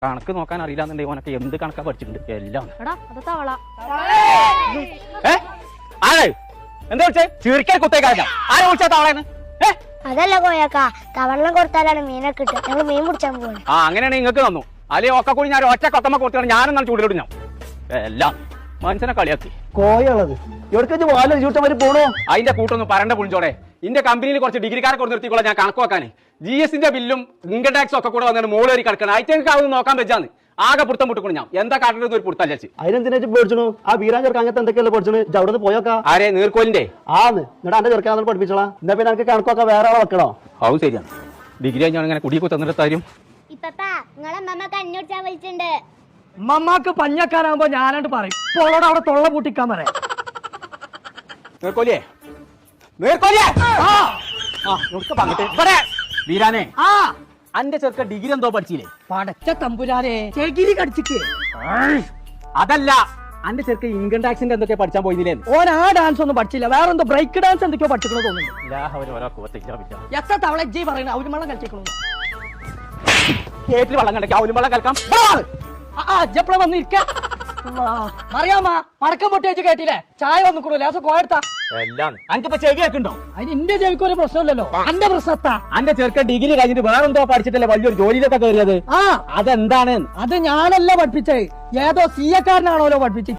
കണക്ക് നോക്കാൻ അറിയില്ലാന്നുണ്ടെങ്കിൽ ഓനൊക്കെ എന്ത് കണക്കാ പഠിച്ചിട്ടുണ്ട് എല്ലാം. ആരെ എന്താ വിളിച്ചേ? ചീർക്കാൻ കുത്തേക്കാരാ ആരെ വിളിച്ചാ തവളേന്ന്? അതല്ല കോയക്ക, തവള കൊടുത്താലാണ് മീനൊക്കെ കിട്ടുക. ഞങ്ങൾ മീൻ പിടിച്ചാൻ പോവാണ്. ആ അങ്ങനെയാണെങ്കിൽ നിങ്ങൾക്ക് തന്നു. അല്ലെങ്കിൽ ഒക്കെ കൂടി ഞാൻ ഒറ്റ കൊത്തമ്മ കൊടുത്താണ് ഞാനെന്നാണ് ചൂടിലോട്ട് ഞാൻ എല്ലാം മനുഷ്യനെ കളിയാക്കി. കോയുള്ളത് എവിടേക്ക് വാല് ചൂട്ടമാര് പോണോ? അതിന്റെ കൂട്ടൊന്നും പറണ്ട പുളിഞ്ചോടെ. ഇന്റെ കമ്പനിയിൽ കുറച്ച് ഡിഗ്രിക്കാരെ കൊണ്ട് നിർത്തിക്കോളാം ഞാൻ കണക്ക് വെക്കാനേ. GSന്റെ ബില്ലും ഇൻകം ടാക്സും ഒക്കെ കൂടെ വന്നിട്ട് മോളേറി കിടക്കണം. അയച്ചെനിക്ക് അതൊന്നും നോക്കാൻ വെച്ചാന്ന് ആകെ പുറത്തം പൊട്ടിക്കണം. ഞാൻ എന്താ കാട്ടുന്നത് ഒരു പുറത്തല്ല. അതിനെന്തിനാ പേടിച്ചു? ആ വീരാൻ ചെറുക്കാൻ അങ്ങനത്തെ എന്തൊക്കെയല്ലേ പഠിച്ചു? അവിടെ പോയോക്കാ. ആരെ നീർക്കോലിന്റെ ആന്ന് എന്നിട്ട് എന്റെ ചെറുക്കാൻ പഠിപ്പിച്ചോളാം. എന്നാ പിന്നെ എനിക്ക് കണക്കൊക്കെ വേറെ ആളെ വെക്കണോ? അത് ശരിയാണ്. ഡിഗ്രി കഴിഞ്ഞാൽ ഇങ്ങനെ കുടിയൊക്കെ തന്നിട്ട് കാര്യം. നിങ്ങളെ അമ്മമ്മക്ക് അന്വേഷിച്ചാൻ വിളിച്ചിട്ടുണ്ട്. ഉമ്മമാക്ക് പഞ്ഞക്കാരാകുമ്പോ ഞാനായിട്ട് പറയും. ഓളോട് അവിടെ തൊള്ള പൂട്ടിക്കാൻ പറയാം. നീർക്കോലിയേ നീർക്കോലിയേ വീരാനെ അന്റെ ചെറുക്ക ഡിഗ്രി എന്തോ പഠിച്ചില്ലേ? പടച്ച തമ്പുരാനെ ചെകിരി കടിച്ചിട്ട്. അതല്ല അന്റെ ചെറുക്ക ഇൻകം ടാക്സിന്റെ എന്തൊക്കെ പഠിച്ചാൻ പോയില്ലേ? ഓൻ ആ ഡാൻസ് ഒന്നും പഠിച്ചില്ല. വേറെ എന്തോ ബ്രേക്ക് ഡാൻസ് എന്തൊക്കെയോ പഠിച്ചിക്കണോ തോന്നുന്നു. എത്ര തവള ജി പറയുന്നത് അവരുമള്ളം കളിച്ചിക്കണു. കേട്ടിൽ വെള്ളം കണ്ടേക്ക് അവലും വെള്ളം കലക്കാം. എപ്പോഴും വന്നിരിക്ക അറിയാമ മടക്കം പൊട്ടി വെച്ച് കേട്ടില്ലേ? ചായ വന്നിക്കണു ലേസം കോയെടുത്താ എല്ലാം അനക്കിപ്പോ ചെവി കേൾക്കുണ്ടോ? അതിന് എന്റെ ചെവിക്ക് ഒരു പ്രശ്നമില്ലല്ലോ. അന്റെ പ്രശ്നത്താ അന്റെ ചെറുക്ക ഡിഗ്രി കഴിഞ്ഞിട്ട് വേറെന്തോ പഠിച്ചിട്ടല്ലേ വലിയൊരു ജോലിയിലൊക്കെ കയറിയത്? ആ അതെന്താണ്? അത് ഞാനല്ല പഠിപ്പിച്ചേ, ഏതോ CA കാരനാണോലോ പഠിപ്പിച്ചത്.